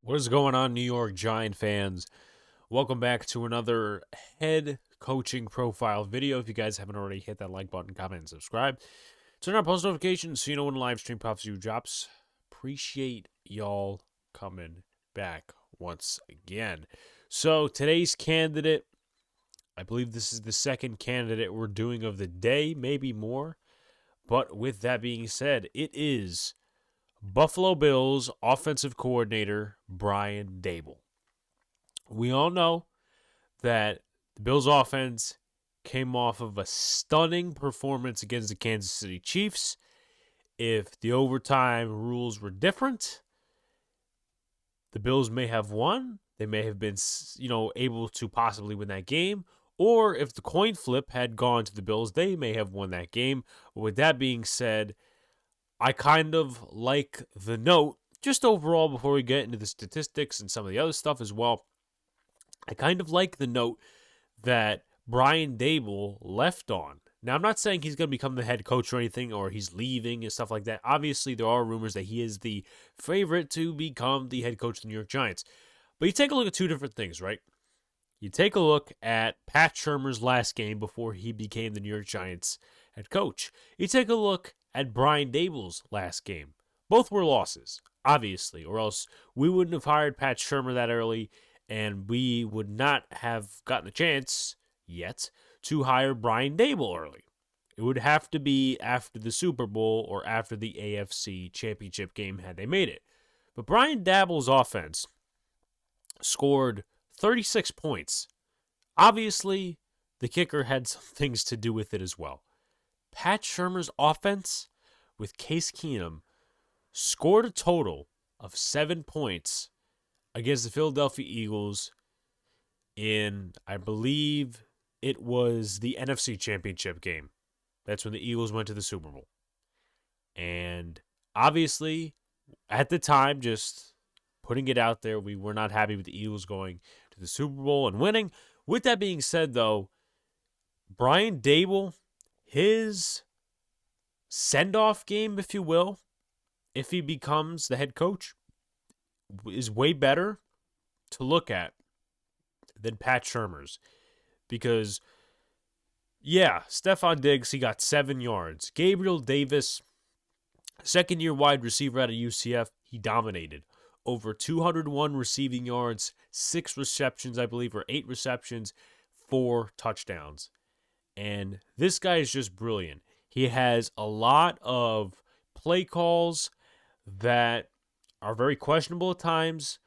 What is going on, New York Giant fans? Welcome back to another head coaching profile video. If you guys haven't already, hit that like button, comment, and subscribe. Turn on post notifications so you know when live stream pops you drops. Appreciate y'all coming back once again. So today's candidate, I believe this is the second candidate we're doing of the day, maybe more. But with that being said, it is Buffalo Bills offensive coordinator Brian Daboll. We all know that the Bills offense came off of a stunning performance against the Kansas City Chiefs. If the overtime rules were different, the Bills may have won. They may have been, able to possibly win that game. Or if the coin flip had gone to the Bills, they may have won that game. But with that being said, I kind of like the note, just overall before we get into the statistics and some of the other stuff as well, I kind of like the note that Brian Daboll left on. Now, I'm not saying he's going to become the head coach or anything, or he's leaving and stuff like that. Obviously, there are rumors that he is the favorite to become the head coach of the New York Giants. But you take a look at two different things, right? You take a look at Pat Shurmur's last game before he became the New York Giants head coach. You take a look at Brian Daboll's last game. Both were losses, obviously, or else we wouldn't have hired Pat Shurmur that early, and we would not have gotten the chance yet to hire Brian Daboll early. It would have to be after the Super Bowl or after the AFC Championship game had they made it. But Brian Daboll's offense scored 36 points. Obviously, the kicker had some things to do with it as well. Pat Shurmur's offense with Case Keenum scored a total of 7 points against the Philadelphia Eagles in, I believe it was the NFC Championship game. That's when the Eagles went to the Super Bowl. And obviously, at the time, just putting it out there, we were not happy with the Eagles going to the Super Bowl and winning. With that being said, though, Brian Daboll, his send-off game, if you will, if he becomes the head coach, is way better to look at than Pat Shurmur's. Because, yeah, Stephon Diggs, he got 7 yards. Gabriel Davis, second-year wide receiver out of UCF, he dominated. Over 201 receiving yards, 6 receptions, I believe, or 8 receptions, 4 touchdowns. And this guy is just brilliant. He has a lot of play calls that are very questionable at times.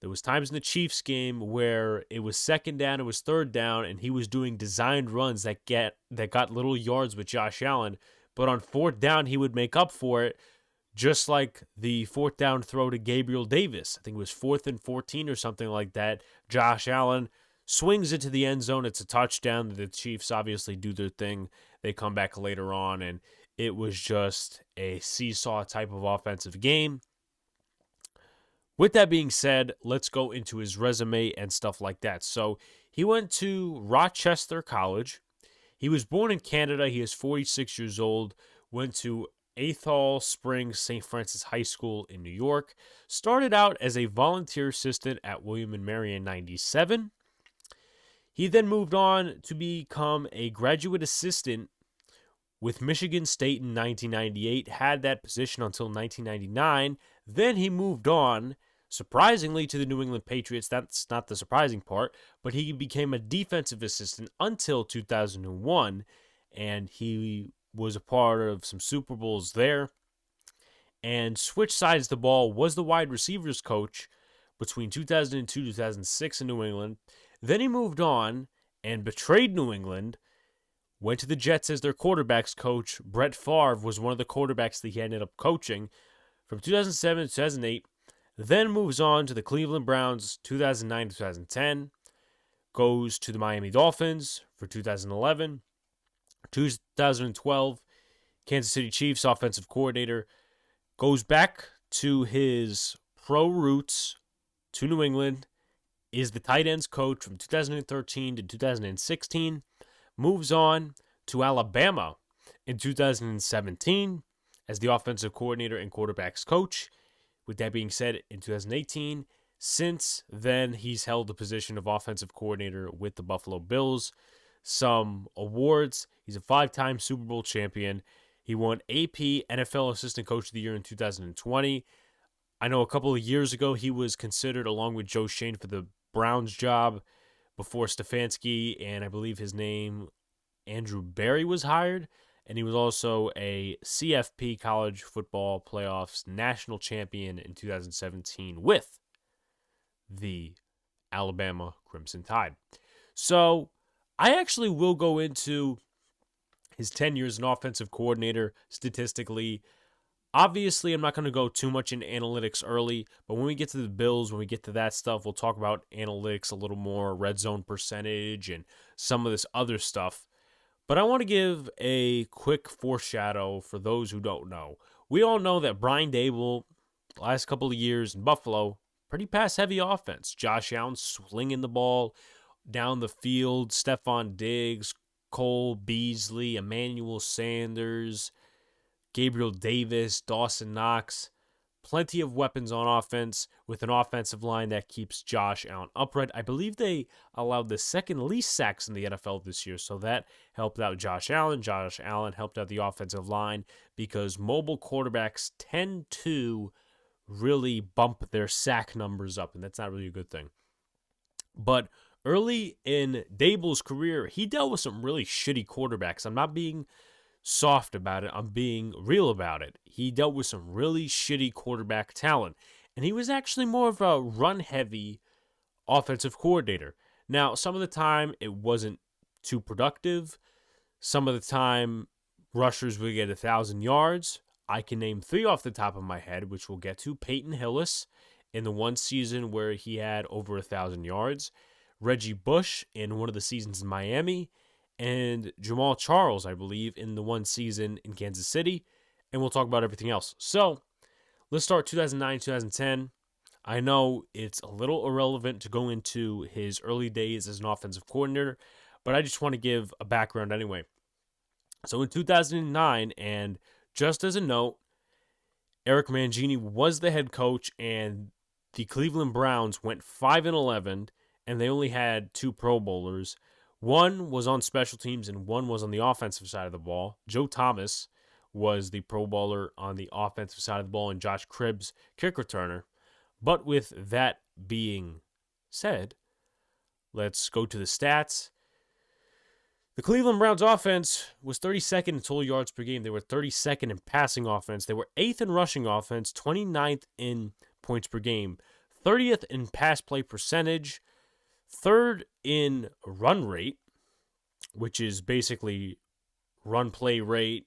There was times in the Chiefs game where it was second down, it was third down, and he was doing designed runs that got little yards with Josh Allen. But on fourth down, he would make up for it, just like the fourth down throw to Gabriel Davis. I think it was 4th and 14 or something like that. Josh Allen swings it to the end zone. It's a touchdown. The Chiefs obviously do their thing. They come back later on, and it was just a seesaw type of offensive game. With that being said, let's go into his resume and stuff like that. So he went to Rochester College. He was born in Canada. He is 46 years old. Went to Athol Springs St. Francis High School in New York. Started out as a volunteer assistant at William & Mary in 97. He then moved on to become a graduate assistant with Michigan State in 1998. Had that position until 1999. Then he moved on, surprisingly, to the New England Patriots. That's not the surprising part, but he became a defensive assistant until 2001, and he was a part of some Super Bowls there, and switched sides of the ball, was the wide receivers coach between 2002 2006 in New England. Then he moved on and betrayed New England, went to the Jets as their quarterbacks coach. Brett Favre was one of the quarterbacks that he ended up coaching from 2007 to 2008. Then moves on to the Cleveland Browns 2009 to 2010. Goes to the Miami Dolphins for 2011. 2012, Kansas City Chiefs offensive coordinator. Goes back to his pro roots to New England. Is the tight ends coach from 2013 to 2016. Moves on to Alabama in 2017 as the offensive coordinator and quarterbacks coach. With that being said, in 2018, Since then, he's held the position of offensive coordinator with the Buffalo Bills. Some awards: he's a 5-time Super Bowl champion. He won AP NFL Assistant Coach of the Year in 2020. I know a couple of years ago he was considered, along with Joe Shane, for the Browns job before Stefanski and I believe his name, Andrew Berry, was hired. And he was also a CFP College Football Playoffs national champion in 2017 with the Alabama Crimson Tide. So I actually will go into his 10 years as an offensive coordinator statistically. Obviously, I'm not going to go too much into analytics early, but when we get to the Bills, when we get to that stuff, we'll talk about analytics a little more, red zone percentage, and some of this other stuff. But I want to give a quick foreshadow for those who don't know. We all know that Brian Daboll, last couple of years in Buffalo, pretty pass-heavy offense. Josh Allen slinging the ball down the field, Stephon Diggs, Cole Beasley, Emmanuel Sanders, Gabriel Davis, Dawson Knox. Plenty of weapons on offense with an offensive line that keeps Josh Allen upright. I believe they allowed the second least sacks in the NFL this year, so that helped out Josh Allen. Josh Allen helped out the offensive line because mobile quarterbacks tend to really bump their sack numbers up, and that's not really a good thing. But early in Daboll's career, he dealt with some really shitty quarterbacks. I'm not being soft about it. I'm being real about it. He dealt with some really shitty quarterback talent, and he was actually more of a run-heavy offensive coordinator. Now, some of the time, it wasn't too productive. Some of the time, rushers would get 1,000 yards. I can name 3 off the top of my head, which we'll get to. Peyton Hillis in the one season where he had over 1,000 yards. Reggie Bush in one of the seasons in Miami. And Jamal Charles, I believe, in the one season in Kansas City. And we'll talk about everything else. So, let's start 2009, 2010. I know it's a little irrelevant to go into his early days as an offensive coordinator, but I just want to give a background anyway. So, in 2009, and just as a note, Eric Mangini was the head coach, and the Cleveland Browns went 5-11, and they only had 2 Pro Bowlers. One was on special teams and one was on the offensive side of the ball. Joe Thomas was the Pro Bowler on the offensive side of the ball and Josh Cribbs, kick returner. But with that being said, let's go to the stats. The Cleveland Browns offense was 32nd in total yards per game. They were 32nd in passing offense. They were 8th in rushing offense, 29th in points per game, 30th in pass play percentage, 3rd in run rate, which is basically run play rate,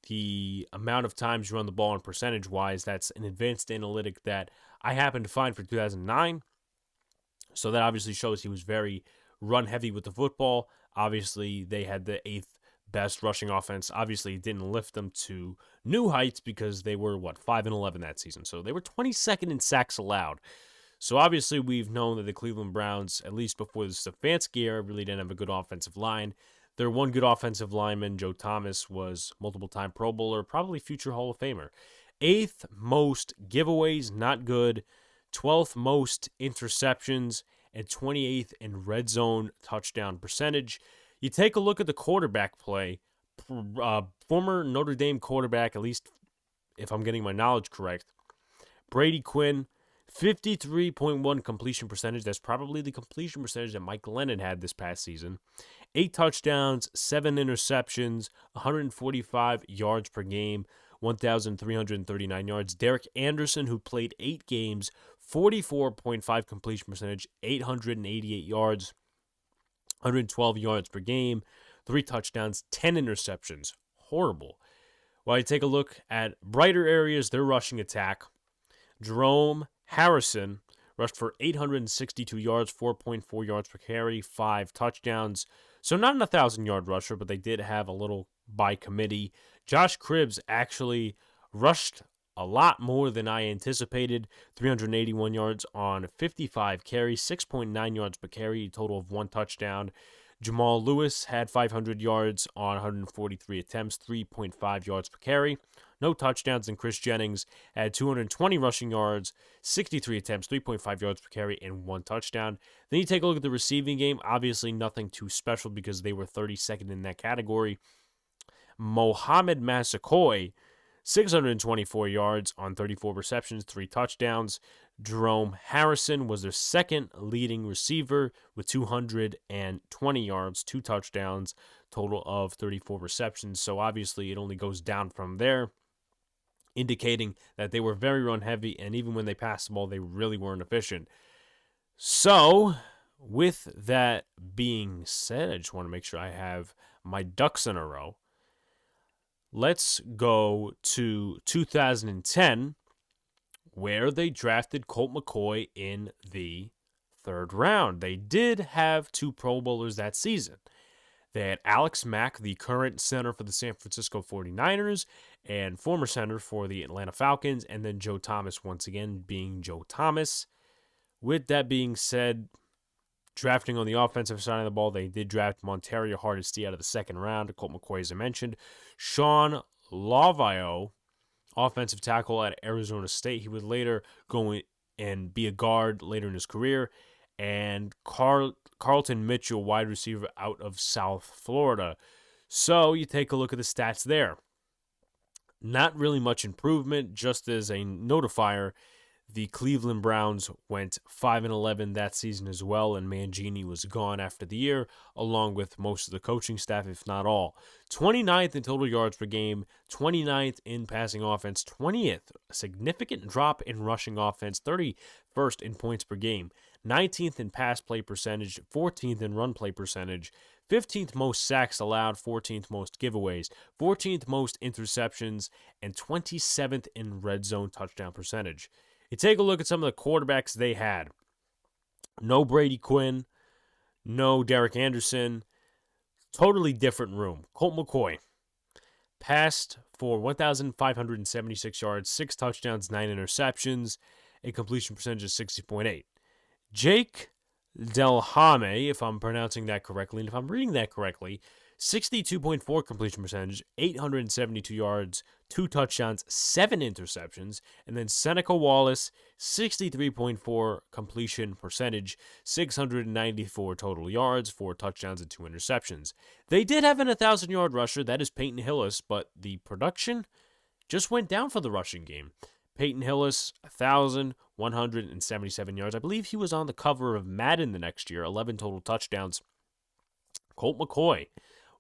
the amount of times you run the ball and percentage-wise. That's an advanced analytic that I happened to find for 2009. So that obviously shows he was very run-heavy with the football. Obviously, they had the 8th best rushing offense. Obviously, it didn't lift them to new heights because they were, 5-11 that season. So they were 22nd in sacks allowed. So obviously, we've known that the Cleveland Browns, at least before the Stefanski era, really didn't have a good offensive line. Their one good offensive lineman, Joe Thomas, was multiple-time Pro Bowler, probably future Hall of Famer. 8th most giveaways, not good. 12th most interceptions, and 28th in red zone touchdown percentage. You take a look at the quarterback play. Former Notre Dame quarterback, at least if I'm getting my knowledge correct, Brady Quinn, 53.1 completion percentage. That's probably the completion percentage that Mike Glennon had this past season. 8 touchdowns, 7 interceptions, 145 yards per game, 1,339 yards. Derek Anderson, who played 8 games, 44.5 completion percentage, 888 yards, 112 yards per game, 3 touchdowns, 10 interceptions. Horrible. While you take a look at brighter areas, their rushing attack, Jerome Harrison rushed for 862 yards, 4.4 yards per carry, 5 touchdowns. So not an 1,000-yard rusher, but they did have a little by committee. Josh Cribbs actually rushed a lot more than I anticipated. 381 yards on 55 carries, 6.9 yards per carry, a total of 1 touchdown. Jamal Lewis had 500 yards on 143 attempts, 3.5 yards per carry. No touchdowns, and Chris Jennings had 220 rushing yards, 63 attempts, 3.5 yards per carry, and 1 touchdown. Then you take a look at the receiving game. Obviously, nothing too special because they were 32nd in that category. Mohamed Massaquoi, 624 yards on 34 receptions, 3 touchdowns. Jerome Harrison was their second leading receiver with 220 yards, 2 touchdowns, total of 34 receptions. So obviously it only goes down from there, indicating that they were very run heavy, and even when they passed the ball, they really weren't efficient. So with that being said, I just want to make sure I have my ducks in a row. Let's go to 2010, where they drafted Colt McCoy in the 3rd round. They did have 2 Pro Bowlers that season. They had Alex Mack, the current center for the San Francisco 49ers and former center for the Atlanta Falcons, and then Joe Thomas, once again being Joe Thomas. With that being said, drafting on the offensive side of the ball, they did draft Montario Hardesty out of the 2nd round. Colt McCoy, as I mentioned. Sean Lavio, offensive tackle at Arizona State. He would later go and be a guard later in his career. And Carlton Mitchell, wide receiver out of South Florida. So you take a look at the stats there. Not really much improvement. Just as a notifier, the Cleveland Browns went 5-11 that season as well, and Mangini was gone after the year, along with most of the coaching staff, if not all. 29th in total yards per game, 29th in passing offense, 20th, a significant drop in rushing offense, 31st in points per game, 19th in pass play percentage, 14th in run play percentage, 15th most sacks allowed, 14th most giveaways, 14th most interceptions, and 27th in red zone touchdown percentage. You take a look at some of the quarterbacks they had. No Brady Quinn, no Derek Anderson. Totally different room. Colt McCoy passed for 1,576 yards, 6 touchdowns, 9 interceptions, a completion percentage of 60.8. Jake Delhomme, if I'm pronouncing that correctly, and if I'm reading that correctly, 62.4 completion percentage, 872 yards, 2 touchdowns, 7 interceptions. And then Seneca Wallace, 63.4 completion percentage, 694 total yards, 4 touchdowns, and 2 interceptions. They did have an 1,000-yard rusher, that is Peyton Hillis, but the production just went down for the rushing game. Peyton Hillis, 1,177 yards. I believe he was on the cover of Madden the next year, 11 total touchdowns. Colt McCoy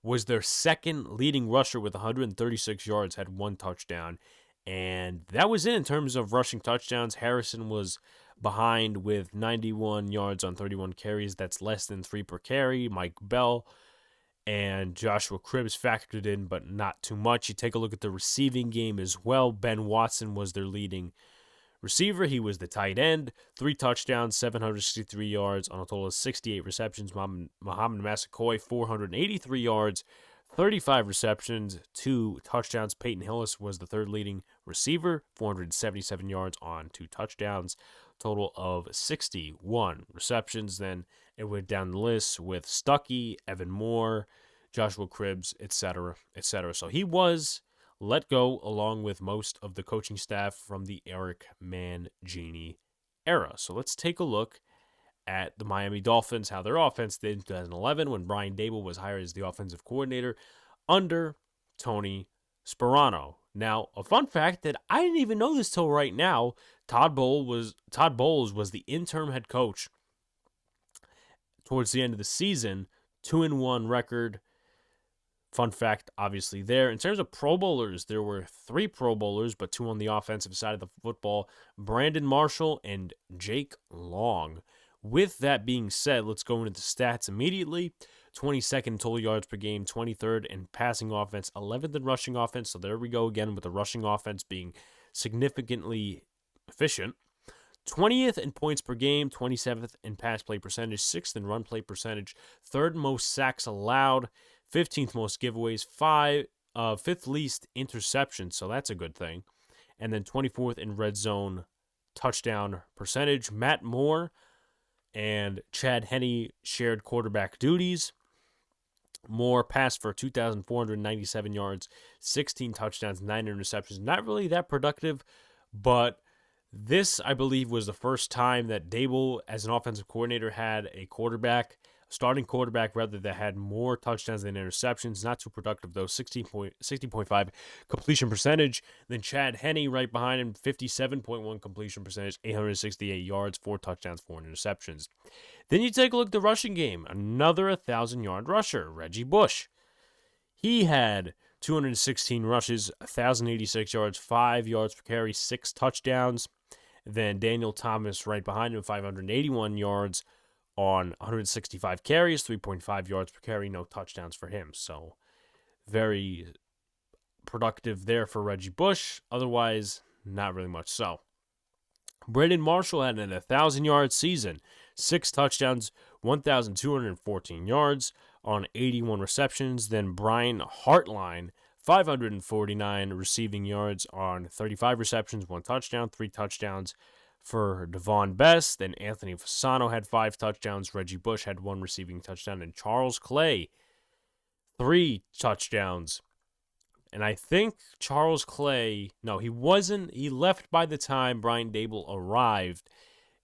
was their second leading rusher with 136 yards, had 1 touchdown. And that was it in terms of rushing touchdowns. Harrison was behind with 91 yards on 31 carries. That's less than 3 per carry. Mike Bell and Joshua Cribbs factored in, but not too much. You take a look at the receiving game as well. Ben Watson was their leading receiver. He was the tight end. 3 touchdowns, 763 yards on a total of 68 receptions. Mohamed Massaquoi, 483 yards, 35 receptions, 2 touchdowns. Peyton Hillis was the 3rd leading receiver, 477 yards on 2 touchdowns. Total of 61 receptions. Then it went down the list with Stuckey, Evan Moore, Joshua Cribbs, etc., etc. So he was let go along with most of the coaching staff from the Eric Mangini era. So let's take a look at the Miami Dolphins, how their offense did in 2011 when Brian Daboll was hired as the offensive coordinator under Tony Sparano. Now, a fun fact that I didn't even know this till right now, Todd Bowles was the interim head coach towards the end of the season, 2-1 record. Fun fact, obviously, there. In terms of Pro Bowlers, there were 3 Pro Bowlers, but 2 on the offensive side of the football, Brandon Marshall and Jake Long. With that being said, let's go into the stats immediately. 22nd in total yards per game, 23rd in passing offense, 11th in rushing offense. So there we go again with the rushing offense being significantly efficient. 20th in points per game, 27th in pass play percentage, 6th in run play percentage, 3rd most sacks allowed, 15th most giveaways, 5th least interceptions, so that's a good thing. And then 24th in red zone touchdown percentage. Matt Moore and Chad Henne shared quarterback duties. Moore passed for 2,497 yards, 16 touchdowns, 9 interceptions. Not really that productive, but this, I believe, was the first time that Daboll, as an offensive coordinator, had a starting quarterback, rather, that had more touchdowns than interceptions. Not too productive, though. 60.5 completion percentage. Then Chad Henne right behind him, 57.1 completion percentage, 868 yards, 4 touchdowns, 4 interceptions. Then you take a look at the rushing game. Another 1,000-yard rusher, Reggie Bush. He had 216 rushes, 1,086 yards, 5 yards per carry, 6 touchdowns. Then Daniel Thomas right behind him, 581 yards on 165 carries, 3.5 yards per carry, no touchdowns for him. So very productive there for Reggie Bush. Otherwise, not really much so. Brandon Marshall had an 1,000-yard season, 6 touchdowns, 1,214 yards on 81 receptions. Then Brian Hartline, 549 receiving yards on 35 receptions, 1 touchdown, 3 touchdowns for Devon Best. Then Anthony Fasano had 5 touchdowns. Reggie Bush had 1 receiving touchdown. And Charles Clay, 3 touchdowns. And I think Charles Clay, no, he wasn't. He left by the time Brian Daboll arrived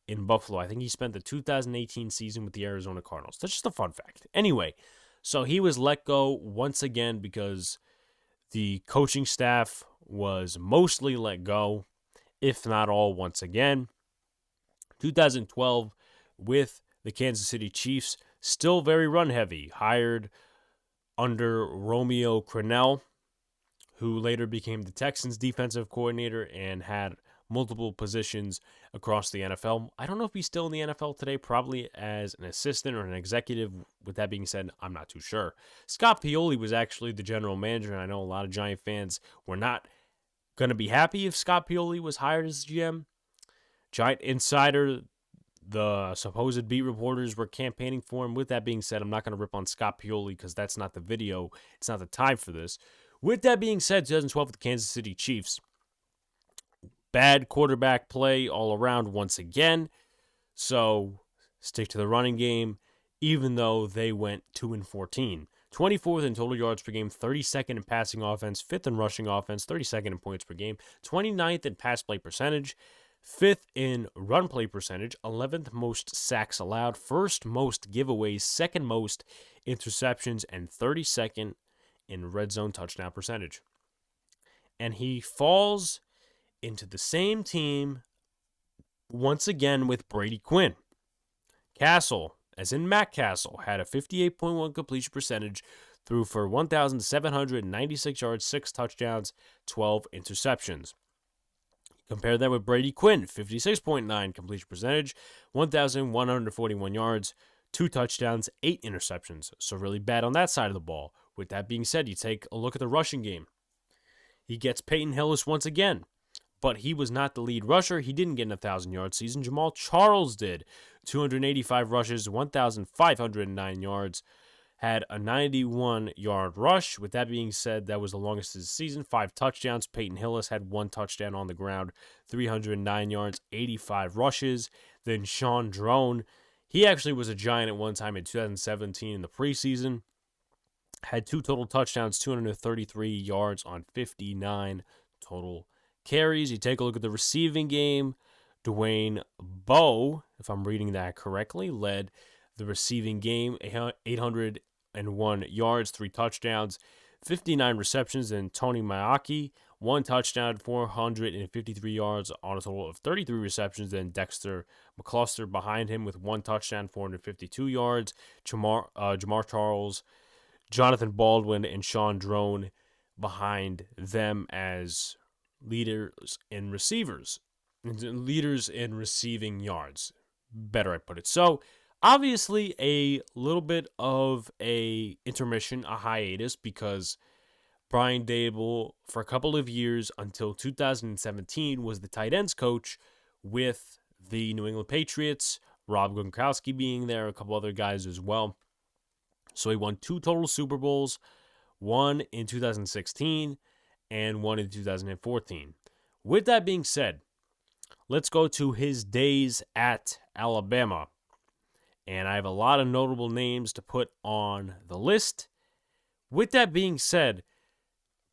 in Buffalo. I think he spent the 2018 season with the Arizona Cardinals. That's just a fun fact. Anyway, so he was let go once again because the coaching staff was mostly let go, if not all, once again. 2012 with the Kansas City Chiefs, still very run-heavy, hired under Romeo Crennel, who later became the Texans defensive coordinator and had multiple positions across the NFL. I don't know if he's still in the NFL today, probably as an assistant or an executive. With that being said, I'm not too sure. Scott Pioli was actually the general manager, and I know a lot of Giant fans were not going to be happy if Scott Pioli was hired as GM. Giant Insider, the supposed beat reporters were campaigning for him. With that being said, I'm not going to rip on Scott Pioli because that's not the video. It's not the time for this. With that being said, 2012 with the Kansas City Chiefs, bad quarterback play all around once again. So stick to the running game, even though they went 2-14. 24th in total yards per game, 32nd in passing offense, 5th in rushing offense, 32nd in points per game, 29th in pass play percentage, 5th in run play percentage, 11th most sacks allowed, 1st most giveaways, 2nd most interceptions, and 32nd in red zone touchdown percentage. And he falls into the same team once again with Brady Quinn. Castle, as in Matt Castle, had a 58.1 completion percentage, threw for 1,796 yards, 6 touchdowns, 12 interceptions. Compare that with Brady Quinn, 56.9 completion percentage, 1,141 yards, 2 touchdowns, 8 interceptions. So really bad on that side of the ball. With that being said, you take a look at the rushing game. He gets Peyton Hillis once again, but he was not the lead rusher. He didn't get an 1,000-yard season. Jamal Charles did. 285 rushes, 1,509 yards, had a 91-yard rush. With that being said, that was the longest of the season. 5 touchdowns. Peyton Hillis had 1 touchdown on the ground, 309 yards, 85 rushes. Then Sean Drone, he actually was a Giant at one time in 2017 in the preseason. Had 2 total touchdowns, 233 yards on 59 total carries. You take a look at the receiving game. Dwayne Bowe, if I'm reading that correctly, led the receiving game, 801 yards, 3 touchdowns, 59 receptions. And Tony Maaki, 1 touchdown, 453 yards on a total of 33 receptions. Then Dexter McCluster behind him with 1 touchdown, 452 yards. Jamar Charles, Jonathan Baldwin, and Sean Drone behind them as leaders in receiving yards. Better I put it. So, obviously, a little bit of a intermission, a hiatus, because Brian Daboll, for a couple of years until 2017, was the tight ends coach with the New England Patriots, Rob Gronkowski being there, a couple other guys as well. So he won 2 total Super Bowls, 1 in 2016 and 1 in 2014. With that being said, let's go to his days at Alabama. And I have a lot of notable names to put on the list. With that being said,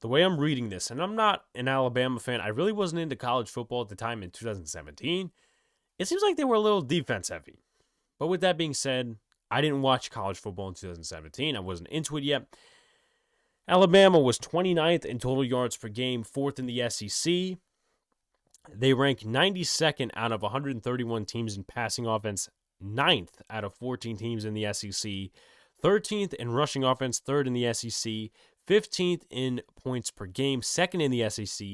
the way I'm reading this, and I'm not an Alabama fan, I really wasn't into college football at the time in 2017. It seems like they were a little defense heavy. But with that being said, I didn't watch college football in 2017. I wasn't into it yet. Alabama was 29th in total yards per game, 4th in the SEC. They rank 92nd out of 131 teams in passing offense, 9th out of 14 teams in the SEC, 13th in rushing offense, 3rd in the SEC, 15th in points per game, 2nd in the SEC,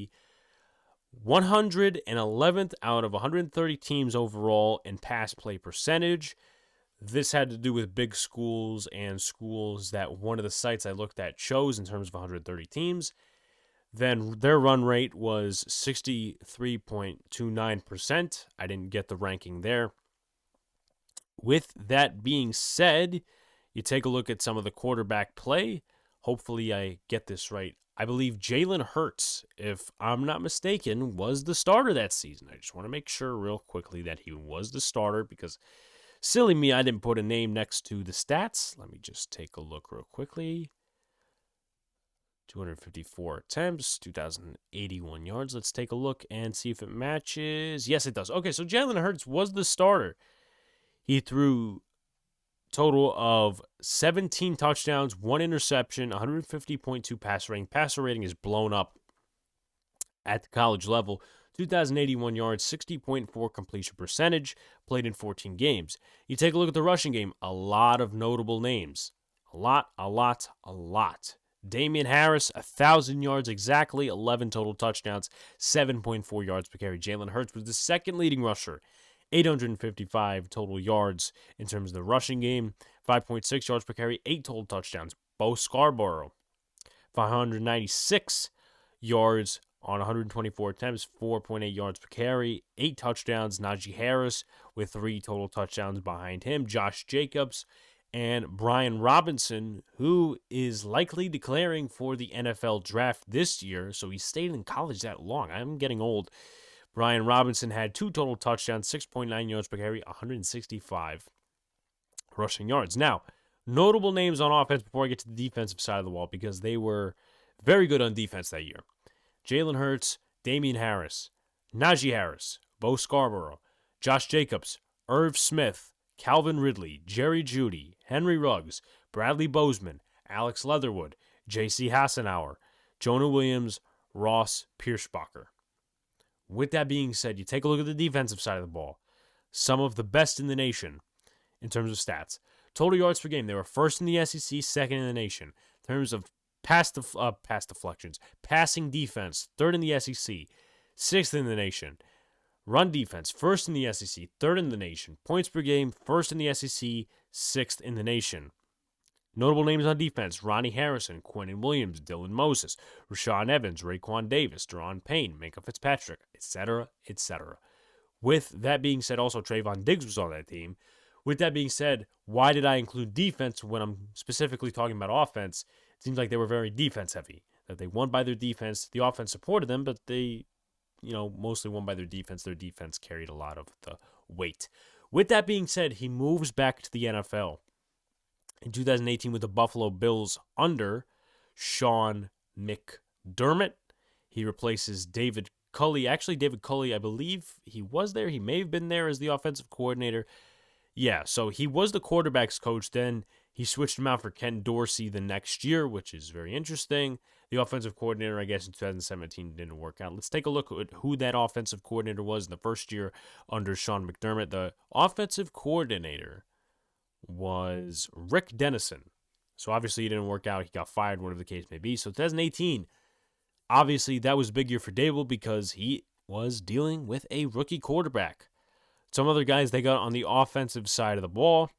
111th out of 130 teams overall in pass play percentage. This had to do with big schools and schools that one of the sites I looked at chose in terms of 130 teams. Then their run rate was 63.29%. I didn't get the ranking there. With that being said, you take a look at some of the quarterback play. Hopefully I get this right. I believe Jalen Hurts, if I'm not mistaken, was the starter that season. I just want to make sure real quickly that he was the starter because silly me, I didn't put a name next to the stats. Let me just take a look real quickly. 254 attempts, 2,081 yards. Let's take a look and see if it matches. Yes, it does. Okay, so Jalen Hurts was the starter. He threw total of 17 touchdowns, 1 interception, 150.2 passer rating. Passer rating is blown up at the college level. 2,081 yards, 60.4 completion percentage, played in 14 games. You take a look at the rushing game, a lot of notable names. A lot. Damian Harris, 1,000 yards exactly, 11 total touchdowns, 7.4 yards per carry. Jalen Hurts was the second leading rusher, 855 total yards in terms of the rushing game, 5.6 yards per carry, 8 total touchdowns. Bo Scarborough, 596 yards on 124 attempts, 4.8 yards per carry, 8 touchdowns. Najee Harris with 3 total touchdowns behind him. Josh Jacobs and Brian Robinson, who is likely declaring for the NFL draft this year, so he stayed in college that long. I'm getting old. Brian Robinson had 2 total touchdowns, 6.9 yards per carry, 165 rushing yards. Now, notable names on offense before I get to the defensive side of the wall because they were very good on defense that year. Jalen Hurts, Damian Harris, Najee Harris, Bo Scarborough, Josh Jacobs, Irv Smith, Calvin Ridley, Jerry Jeudy, Henry Ruggs, Bradley Bozeman, Alex Leatherwood, J.C. Hassenauer, Jonah Williams, Ross Pierschbacher. With that being said, you take a look at the defensive side of the ball. Some of the best in the nation in terms of stats. Total yards per game, they were first in the SEC, second in the nation. In terms of pass deflections, passing defense, third in the SEC, sixth in the nation. Run defense, first in the SEC, third in the nation. Points per game, first in the SEC, sixth in the nation. Notable names on defense: Ronnie Harrison, Quentin Williams, Dylan Moses, Rashaan Evans, Raekwon Davis, Deron Payne, Minkah Fitzpatrick, etc., etc. With that being said, also Trayvon Diggs was on that team. With that being said, why did I include defense when I'm specifically talking about offense? It seems like they were very defense heavy, that they won by their defense. The offense supported them, but they, mostly won by their defense. Their defense carried a lot of the weight. With that being said, he moves back to the NFL in 2018 with the Buffalo Bills under Sean McDermott. He replaces David Culley. Actually, David Culley, I believe he was there. He may have been there as the offensive coordinator. Yeah, so he was the quarterback's coach. Then he switched him out for Ken Dorsey the next year, which is very interesting. The offensive coordinator, I guess, in 2017 didn't work out. Let's take a look at who that offensive coordinator was in the first year under Sean McDermott. The offensive coordinator was Rick Dennison. So obviously he didn't work out. He got fired, whatever the case may be. So 2018, obviously that was a big year for Daboll because he was dealing with a rookie quarterback. Some other guys they got on the offensive side of the ball,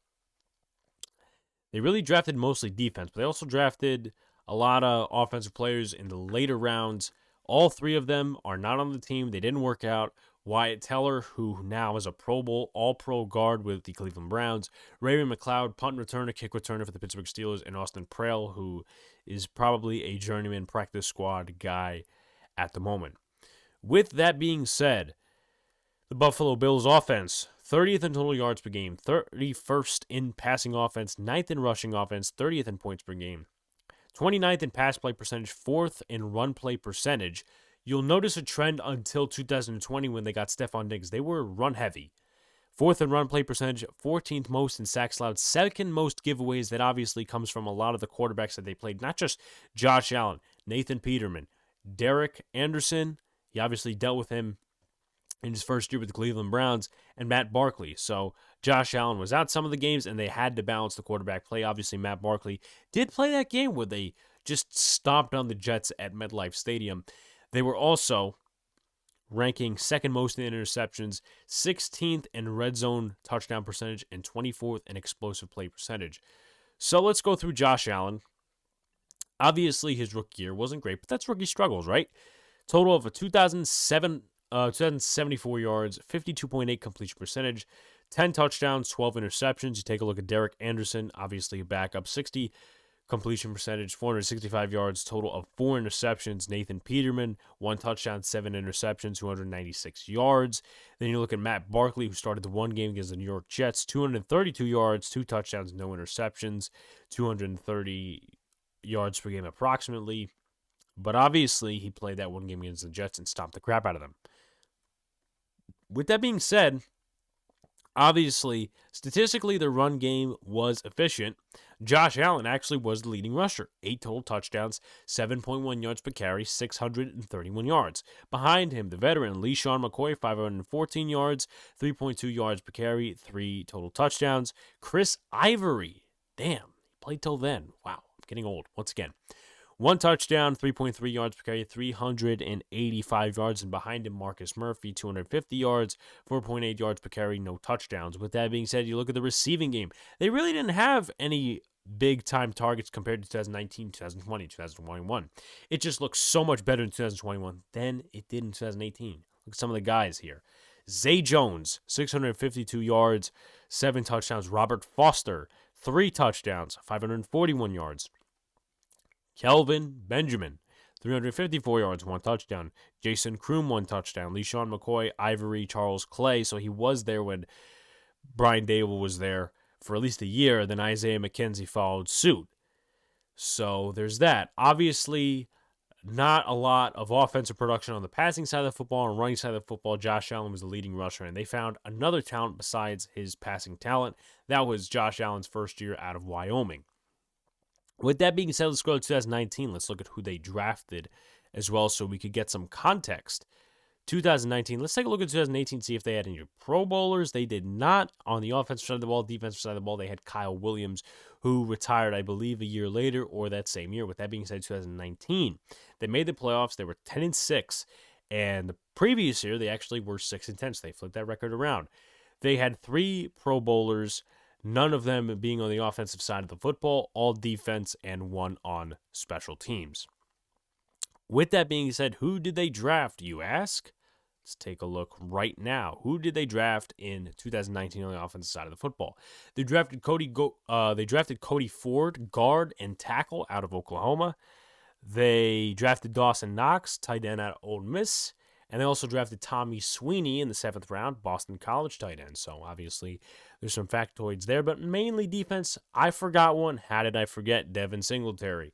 they really drafted mostly defense, but they also drafted a lot of offensive players in the later rounds. All 3 of them are not on the team. They didn't work out. Wyatt Teller, who now is a Pro Bowl All-Pro guard with the Cleveland Browns. Raymond McLeod, punt returner, kick returner for the Pittsburgh Steelers. And Austin Prell, who is probably a journeyman practice squad guy at the moment. With that being said, the Buffalo Bills offense, 30th in total yards per game, 31st in passing offense, 9th in rushing offense, 30th in points per game, 29th in pass play percentage, 4th in run play percentage. You'll notice a trend until 2020 when they got Stephon Diggs. They were run heavy. 4th in run play percentage, 14th most in sacks allowed, 2nd most giveaways. That obviously comes from a lot of the quarterbacks that they played, not just Josh Allen, Nathan Peterman, Derek Anderson. He obviously dealt with him in his first year with the Cleveland Browns, and Matt Barkley. So Josh Allen was out some of the games, and they had to balance the quarterback play. Obviously, Matt Barkley did play that game where they just stomped on the Jets at MetLife Stadium. They were also ranking 2nd most in interceptions, 16th in red zone touchdown percentage, and 24th in explosive play percentage. So let's go through Josh Allen. Obviously, his rookie year wasn't great, but that's rookie struggles, right? Total of 2,074 yards, 52.8 completion percentage, 10 touchdowns, 12 interceptions. You take a look at Derek Anderson, obviously a backup, 60 completion percentage, 465 yards, total of 4 interceptions. Nathan Peterman, 1 touchdown, 7 interceptions, 296 yards. Then you look at Matt Barkley, who started the one game against the New York Jets, 232 yards, 2 touchdowns, no interceptions, 230 yards per game approximately. But obviously, he played that one game against the Jets and stomped the crap out of them. With that being said, obviously, statistically, the run game was efficient. Josh Allen actually was the leading rusher. 8 total touchdowns, 7.1 yards per carry, 631 yards. Behind him, the veteran LeSean McCoy, 514 yards, 3.2 yards per carry, 3 total touchdowns. Chris Ivory, damn, he played till then. Wow, I'm getting old once again. 1 touchdown, 3.3 yards per carry, 385 yards. And behind him, Marcus Murphy, 250 yards, 4.8 yards per carry, no touchdowns. With that being said, you look at the receiving game. They really didn't have any big-time targets compared to 2019, 2020, 2021. It just looks so much better in 2021 than it did in 2018. Look at some of the guys here. Zay Jones, 652 yards, 7 touchdowns. Robert Foster, 3 touchdowns, 541 yards. Kelvin Benjamin, 354 yards, 1 touchdown. Jason Kroom, 1 touchdown. LeSean McCoy, Ivory, Charles Clay. So he was there when Brian Daboll was there for at least a year. Then Isaiah McKenzie followed suit. So there's that. Obviously, not a lot of offensive production on the passing side of the football and running side of the football. Josh Allen was the leading rusher, and they found another talent besides his passing talent. That was Josh Allen's first year out of Wyoming. With that being said, let's go to 2019. Let's look at who they drafted as well so we could get some context. 2019, let's take a look at 2018, see if they had any Pro Bowlers. They did not. On the offensive side of the ball, defensive side of the ball, they had Kyle Williams, who retired, I believe, a year later or that same year. With that being said, 2019, they made the playoffs. They were 10-6, and the previous year, they actually were 6-10, so they flipped that record around. They had 3 Pro Bowlers, none of them being on the offensive side of the football, all defense, and 1 on special teams. With that being said, who did they draft, you ask? Let's take a look right now. Who did they draft in 2019 on the offensive side of the football? They drafted Cody Ford, guard and tackle out of Oklahoma. They drafted Dawson Knox, tight end out of Ole Miss. And they also drafted Tommy Sweeney in the 7th round, Boston College tight end. So obviously there's some factoids there, but mainly defense. I forgot one. How did I forget? Devin Singletary,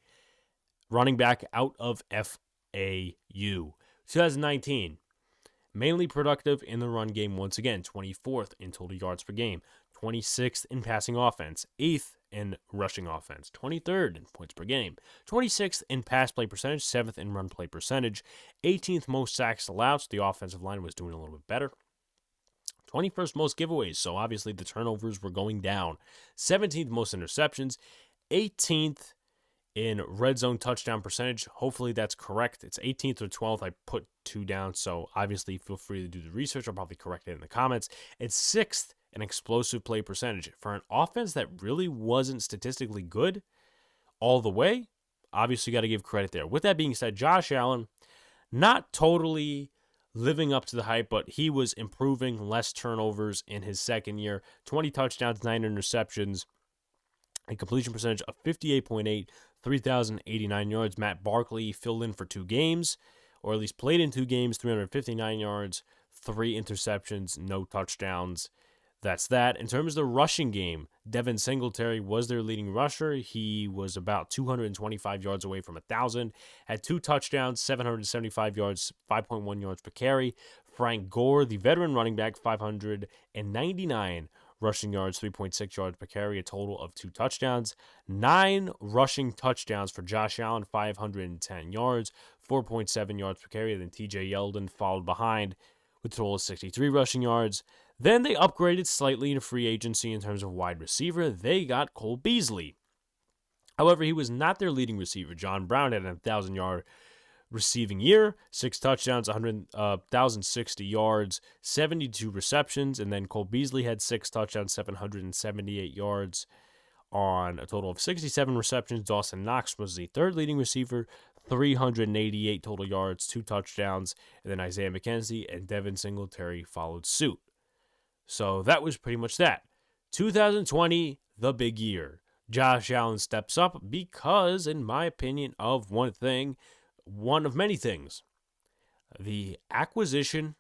running back out of FAU. 2019, mainly productive in the run game once again. 24th in total yards per game, 26th in passing offense, 8th in rushing offense, 23rd in points per game, 26th in pass play percentage, 7th in run play percentage, 18th most sacks allowed, so the offensive line was doing a little bit better. 21st most giveaways, so obviously the turnovers were going down. 17th most interceptions, 18th in red zone touchdown percentage. Hopefully that's correct. It's 18th or 12th. I put 2 down, so obviously feel free to do the research. I'll probably correct it in the comments. It's 6th in explosive play percentage. For an offense that really wasn't statistically good all the way, obviously got to give credit there. With that being said, Josh Allen, not totally living up to the hype, but he was improving, less turnovers in his second year. 20 touchdowns, 9 interceptions, a completion percentage of 58.8, 3,089 yards. Matt Barkley filled in for 2 games, or at least played in 2 games, 359 yards, 3 interceptions, no touchdowns. that's that. In terms of the rushing game, Devin Singletary was their leading rusher. He was about 225 yards away from 1,000, had 2 touchdowns, 775 yards, 5.1 yards per carry. Frank Gore, the veteran running back, 599 rushing yards, 3.6 yards per carry, a total of 2 touchdowns. 9 rushing touchdowns for Josh Allen, 510 yards, 4.7 yards per carry. Then TJ Yeldon followed behind with a total of 63 rushing yards. Then they upgraded slightly in free agency in terms of wide receiver. They got Cole Beasley. However, he was not their leading receiver. John Brown had a 1,000-yard receiving year, 6 touchdowns, 1,060 yards, 72 receptions, and then Cole Beasley had 6 touchdowns, 778 yards on a total of 67 receptions. Dawson Knox was the third leading receiver, 388 total yards, 2 touchdowns, and then Isaiah McKenzie and Devin Singletary followed suit. So that was pretty much that. 2020, the big year. Josh Allen steps up because, in my opinion, of one of many things. The acquisition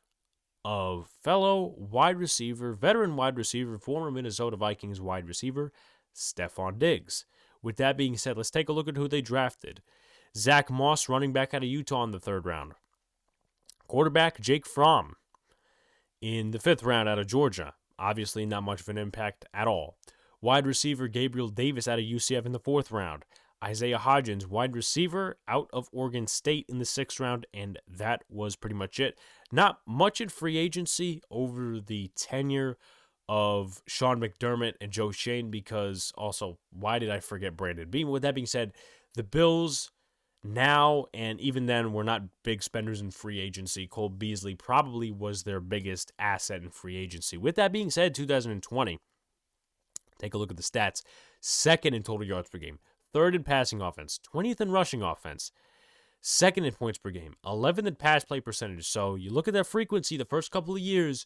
of fellow wide receiver, veteran wide receiver, former Minnesota Vikings wide receiver, Stephon Diggs. With that being said, let's take a look at who they drafted. Zach Moss, running back out of Utah in the 3rd round. Quarterback Jake Fromm in the 5th round out of Georgia. Obviously not much of an impact at all. Wide receiver Gabriel Davis out of UCF in the 4th round. Isaiah Hodgins, wide receiver out of Oregon State in the 6th round, and that was pretty much it. Not much in free agency over the tenure of Sean McDermott and Joe Shane, because also, why did I forget Brandon Beam? With that being said, the Bills now, and even then, were not big spenders in free agency. Cole Beasley probably was their biggest asset in free agency. With that being said, 2020, take a look at the stats. 2nd in total yards per game, 3rd in passing offense, 20th in rushing offense, 2nd in points per game, 11th in pass play percentage. So you look at their frequency the first couple of years,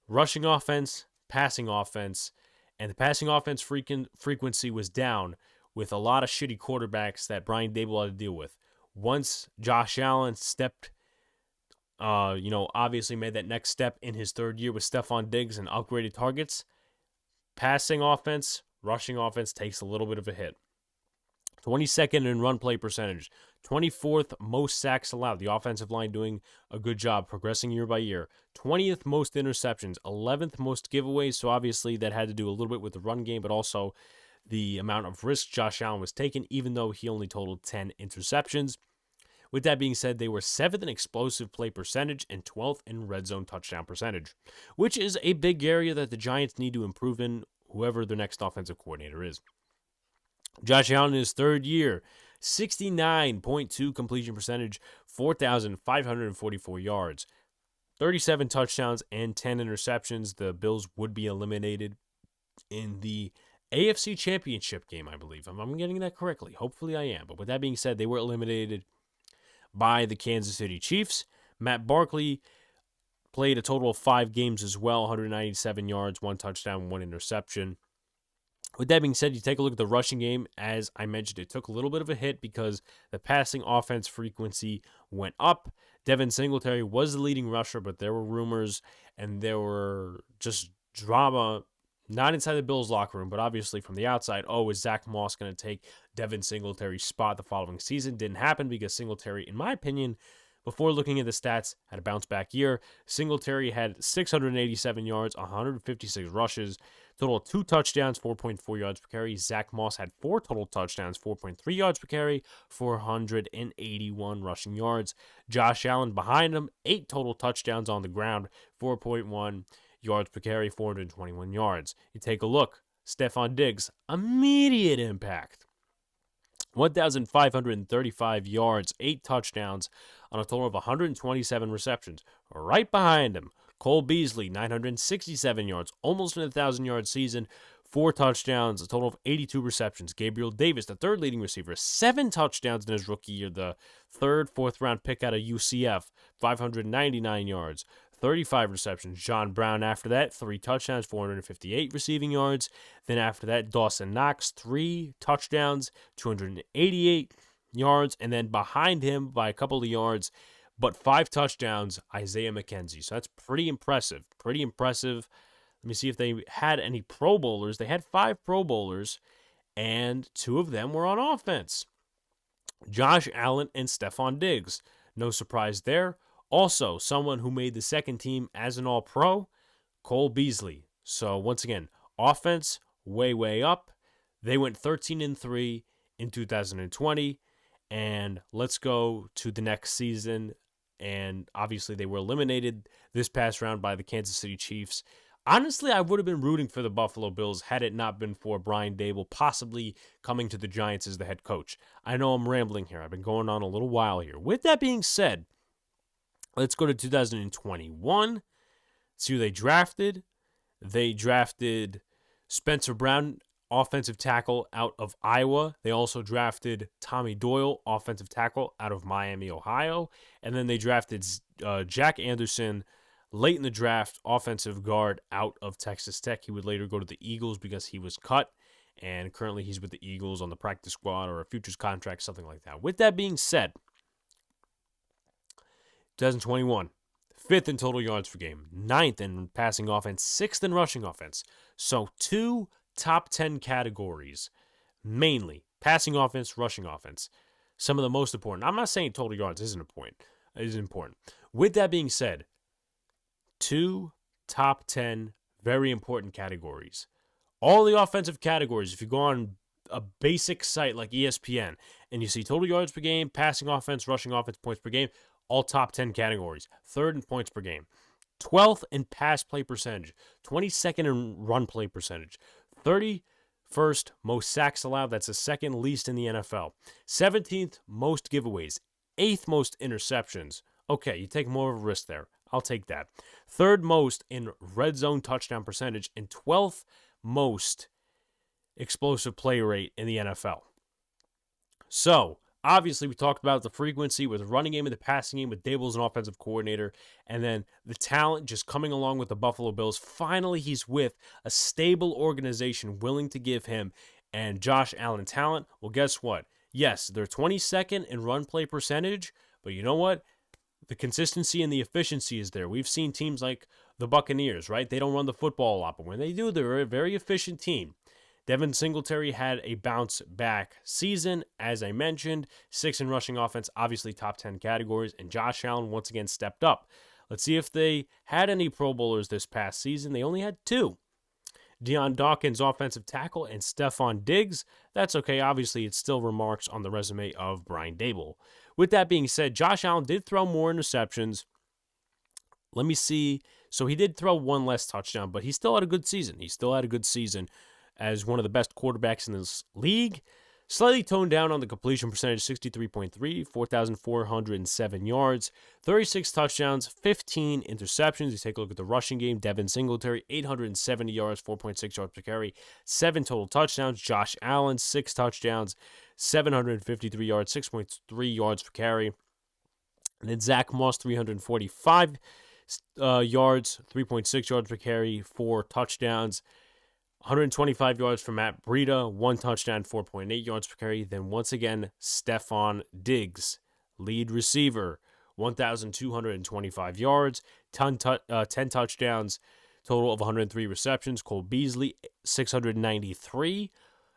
rushing offense, passing offense, and the passing offense frequency was down with a lot of shitty quarterbacks that Brian Daboll had to deal with. Once Josh Allen stepped, obviously made that next step in his 3rd year with Stephon Diggs and upgraded targets, passing offense, rushing offense takes a little bit of a hit. 22nd in run play percentage, 24th most sacks allowed. The offensive line doing a good job, progressing year by year. 20th most interceptions, 11th most giveaways. So obviously that had to do a little bit with the run game, but also the amount of risk Josh Allen was taking, even though he only totaled 10 interceptions. With that being said, they were 7th in explosive play percentage and 12th in red zone touchdown percentage, which is a big area that the Giants need to improve in, whoever their next offensive coordinator is. Josh Allen in his 3rd year, 69.2 completion percentage, 4,544 yards, 37 touchdowns, and 10 interceptions. The Bills would be eliminated in the AFC Championship game, I believe. I'm getting that correctly. Hopefully I am. But with that being said, they were eliminated by the Kansas City Chiefs. Matt Barkley played a total of 5 games as well, 197 yards, 1 touchdown, 1 interception. With that being said, you take a look at the rushing game. As I mentioned, it took a little bit of a hit because the passing offense frequency went up. Devin Singletary was the leading rusher, but there were rumors and there were just drama, not inside the Bills locker room, but obviously from the outside. Oh, is Zach Moss going to take Devin Singletary's spot the following season? Didn't happen because Singletary, in my opinion, before looking at the stats, had a bounce-back year. Singletary had 687 yards, 156 rushes, total of 2 touchdowns, 4.4 yards per carry. Zach Moss had 4 total touchdowns, 4.3 yards per carry, 481 rushing yards. Josh Allen behind him, 8 total touchdowns on the ground, 4.1 yards per carry, 421 yards. You take a look, Stephon Diggs, immediate impact. 1,535 yards, 8 touchdowns on a total of 127 receptions. Right behind him, Cole Beasley, 967 yards, almost an 1,000-yard season, 4 touchdowns, a total of 82 receptions. Gabriel Davis, the 3rd leading receiver, 7 touchdowns in his rookie year, the 3rd, 4th-round pick out of UCF, 599 yards, 35 receptions. John Brown after that, 3 touchdowns, 458 receiving yards. Then after that, Dawson Knox, 3 touchdowns, 288 yards. And then behind him by a couple of yards, but 5 touchdowns, Isaiah McKenzie. So that's pretty impressive. Let me see if they had any Pro Bowlers. They had 5 Pro Bowlers, and 2 of them were on offense. Josh Allen and Stephon Diggs. No surprise there. Also, someone who made the second team as an All-Pro, Cole Beasley. So, once again, offense, way up. They went 13-3 in 2020. And let's go to the next season. And obviously, they were eliminated this past round by the Kansas City Chiefs. Honestly, I would have been rooting for the Buffalo Bills had it not been for Brian Daboll possibly coming to the Giants as the head coach. I know I'm rambling here. I've been going on a little while here. With that being said, let's go to 2021. See who they drafted. They drafted Spencer Brown, offensive tackle out of Iowa. They also drafted Tommy Doyle, offensive tackle out of Miami, Ohio. And then they drafted Jack Anderson late in the draft, offensive guard out of Texas Tech. He would later go to the Eagles because he was cut. And currently he's with the Eagles on the practice squad or a futures contract, something like that. With that being said, 2021, 5th in total yards per game, 9th in passing offense, 6th in rushing offense. So 2 top 10 categories, mainly passing offense, rushing offense. Some of the most important. I'm not saying total yards isn't important. It is important. With that being said, 2 top 10 very important categories. All the offensive categories, if you go on a basic site like ESPN and you see total yards per game, passing offense, rushing offense, points per game, all top 10 categories. 3rd in points per game. 12th in pass play percentage. 22nd in run play percentage. 31st most sacks allowed. That's the second least in the NFL. 17th most giveaways. 8th most interceptions. Okay, you take more of a risk there. I'll take that. 3rd most in red zone touchdown percentage. And 12th most explosive play rate in the NFL. So, obviously, we talked about the frequency with the running game and the passing game with Daboll as an offensive coordinator, and then the talent just coming along with the Buffalo Bills. Finally, he's with a stable organization willing to give him and Josh Allen talent. Well, guess what? Yes, they're 22nd in run play percentage, but you know what? The consistency and the efficiency is there. We've seen teams like the Buccaneers, right? They don't run the football a lot, but when they do, they're a very efficient team. Devin Singletary had a bounce-back season, as I mentioned. 6th in rushing offense, obviously top 10 categories, and Josh Allen once again stepped up. Let's see if they had any Pro Bowlers this past season. They only had 2. Deion Dawkins, offensive tackle, and Stephon Diggs. That's okay. Obviously, it's still remarks on the resume of Brian Daboll. With that being said, Josh Allen did throw more interceptions. Let me see. So he did throw 1 less touchdown, but he still had a good season. As one of the best quarterbacks in this league. Slightly toned down on the completion percentage, 63.3, 4,407 yards, 36 touchdowns, 15 interceptions. You take a look at the rushing game. Devin Singletary, 870 yards, 4.6 yards per carry, 7 total touchdowns. Josh Allen, 6 touchdowns, 753 yards, 6.3 yards per carry. And then Zach Moss, 345 yards, 3.6 yards per carry, 4 touchdowns. 125 yards from Matt Breida, 1 touchdown, 4.8 yards per carry. Then once again, Stephon Diggs, lead receiver, 1,225 yards, 10 touchdowns, total of 103 receptions. Cole Beasley, 693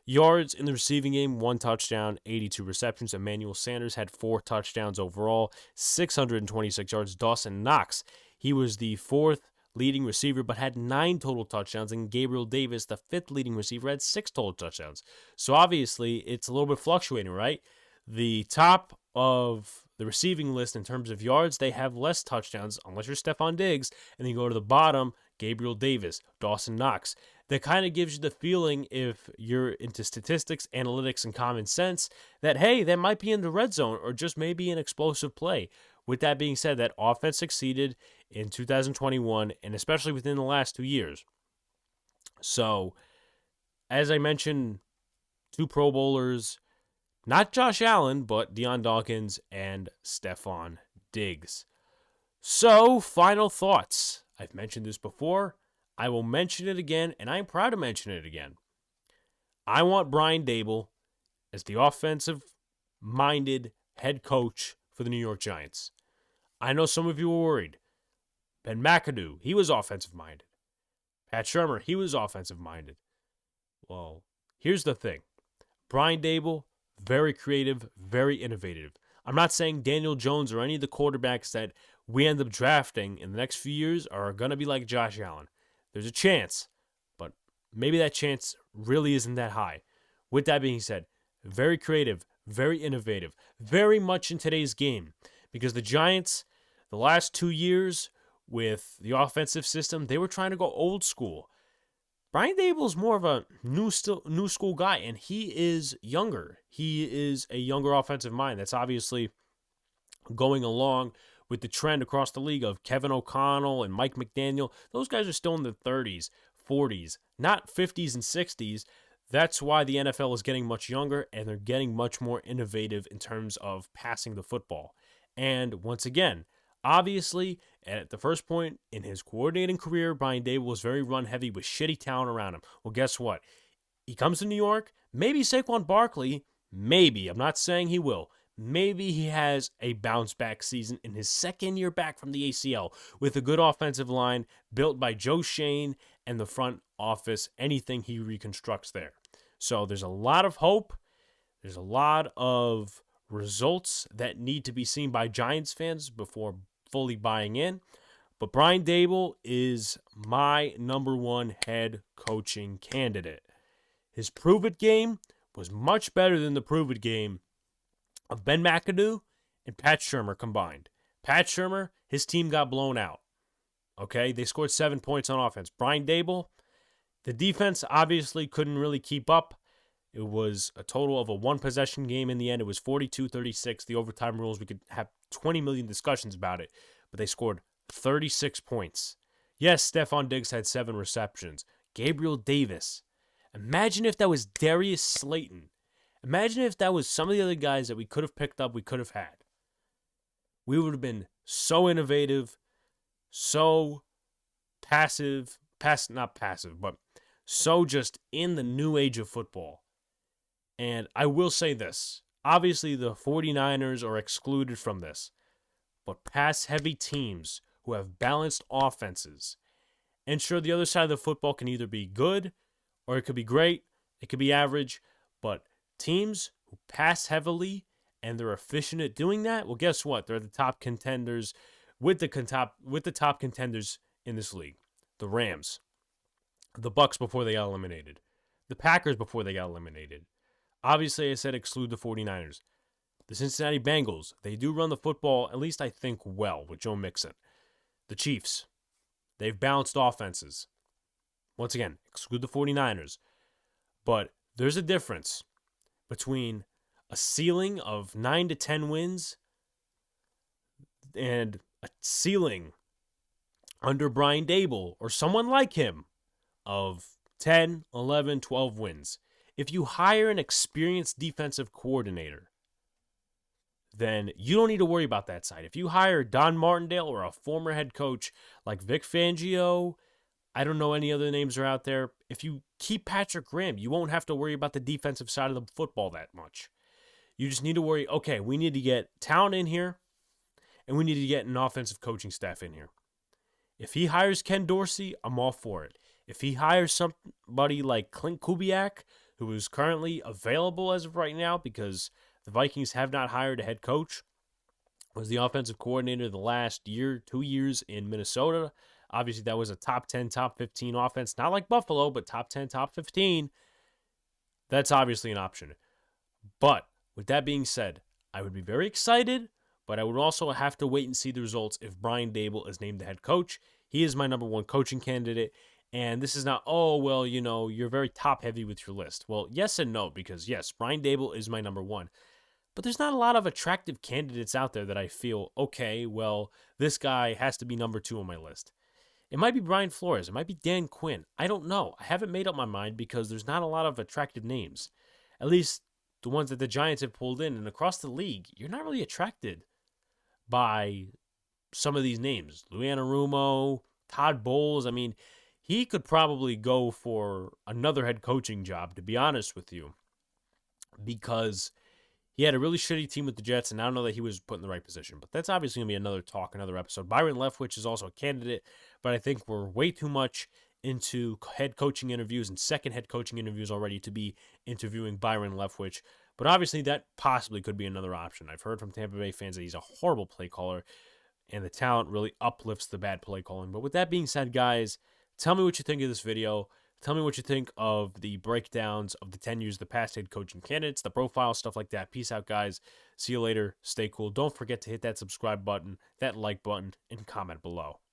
yards in the receiving game, 1 touchdown, 82 receptions. Emmanuel Sanders had 4 touchdowns overall, 626 yards. Dawson Knox, he was the 4th leading receiver, but had 9 total touchdowns, and Gabriel Davis, the 5th leading receiver, had 6 total touchdowns. So obviously, it's a little bit fluctuating, right? The top of the receiving list in terms of yards, they have less touchdowns, unless you're Stephon Diggs, and then you go to the bottom, Gabriel Davis, Dawson Knox. That kind of gives you the feeling, if you're into statistics, analytics, and common sense, that, hey, that might be in the red zone, or just maybe an explosive play. With that being said, that offense succeeded in 2021, and especially within the last 2 years. So, as I mentioned, 2 Pro Bowlers, not Josh Allen, but Deion Dawkins and Stephon Diggs. So, final thoughts. I've mentioned this before. I will mention it again, and I'm proud to mention it again. I want Brian Daboll as the offensive-minded head coach for the New York Giants. I know some of you were worried. Ben McAdoo, he was offensive-minded. Pat Shurmur, he was offensive-minded. Well, here's the thing. Brian Daboll, very creative, very innovative. I'm not saying Daniel Jones or any of the quarterbacks that we end up drafting in the next few years are going to be like Josh Allen. There's a chance, but maybe that chance really isn't that high. With that being said, very creative, very innovative, very much in today's game. Because the Giants, the last 2 years with the offensive system, they were trying to go old school. Brian Daboll is more of a new school guy, and he is younger. He is a younger offensive mind. That's obviously going along with the trend across the league of Kevin O'Connell and Mike McDaniel. Those guys are still in their 30s, 40s, not 50s and 60s. That's why the NFL is getting much younger, and they're getting much more innovative in terms of passing the football. And once again, obviously, at the first point in his coordinating career, Brian Daboll was very run-heavy with shitty talent around him. Well, guess what? He comes to New York. Maybe Saquon Barkley, maybe. I'm not saying he will. Maybe he has a bounce-back season in his second year back from the ACL with a good offensive line built by Joe Shane and the front office, anything he reconstructs there. So there's a lot of hope. There's a lot of results that need to be seen by Giants fans before fully buying in. But Brian Daboll is my number one head coaching candidate. His prove-it game was much better than the prove-it game of Ben McAdoo and Pat Shurmur combined. Pat Shurmur, his team got blown out. Okay, they scored 7 points on offense. Brian Daboll, the defense obviously couldn't really keep up. It was a total of a one-possession game in the end. It was 42-36. The overtime rules, we could have 20 million discussions about it, but they scored 36 points. Yes, Stephon Diggs had 7 receptions. Gabriel Davis. Imagine if that was Darius Slayton. Imagine if that was some of the other guys that we could have picked up, we could have had. We would have been so innovative, so not passive, but so just in the new age of football. And I will say this. Obviously, the 49ers are excluded from this. But pass-heavy teams who have balanced offenses. And sure, the other side of the football can either be good or it could be great. It could be average. But teams who pass heavily and they're efficient at doing that, well, guess what? They're the top contenders with the top contenders in this league. The Rams. The Bucks before they got eliminated. The Packers before they got eliminated. Obviously, I said exclude the 49ers. The Cincinnati Bengals, they do run the football, at least I think, well with Joe Mixon. The Chiefs, they've balanced offenses. Once again, exclude the 49ers. But there's a difference between a ceiling of 9 to 10 wins and a ceiling under Brian Daboll or someone like him of 10, 11, 12 wins. If you hire an experienced defensive coordinator, then you don't need to worry about that side. If you hire Don Martindale or a former head coach like Vic Fangio, I don't know any other names are out there. If you keep Patrick Graham, you won't have to worry about the defensive side of the football that much. You just need to worry, okay, we need to get talent in here, and we need to get an offensive coaching staff in here. If he hires Ken Dorsey, I'm all for it. If he hires somebody like Clint Kubiak, who is currently available as of right now because the Vikings have not hired a head coach, was the offensive coordinator the last year, 2 years in Minnesota. Obviously, that was a top 10, top 15 offense. Not like Buffalo, but top 10, top 15. That's obviously an option. But with that being said, I would be very excited, but I would also have to wait and see the results if Brian Daboll is named the head coach. He is my number one coaching candidate. And this is not, you're very top-heavy with your list. Well, yes and no, because yes, Brian Daboll is my number one. But there's not a lot of attractive candidates out there that I feel, okay, well, this guy has to be number 2 on my list. It might be Brian Flores. It might be Dan Quinn. I don't know. I haven't made up my mind because there's not a lot of attractive names. At least the ones that the Giants have pulled in. And across the league, you're not really attracted by some of these names. Lou Anarumo, Todd Bowles. I mean, he could probably go for another head coaching job, to be honest with you, because he had a really shitty team with the Jets, and I don't know that he was put in the right position. But that's obviously going to be another episode. Byron Leftwich is also a candidate, but I think we're way too much into head coaching interviews and second head coaching interviews already to be interviewing Byron Leftwich. But obviously, that possibly could be another option. I've heard from Tampa Bay fans that he's a horrible play caller, and the talent really uplifts the bad play calling. But with that being said, guys, tell me what you think of this video. Tell me what you think of the breakdowns of the 10 years of the past head coaching candidates, the profile, stuff like that. Peace out, guys. See you later. Stay cool. Don't forget to hit that subscribe button, that like button, and comment below.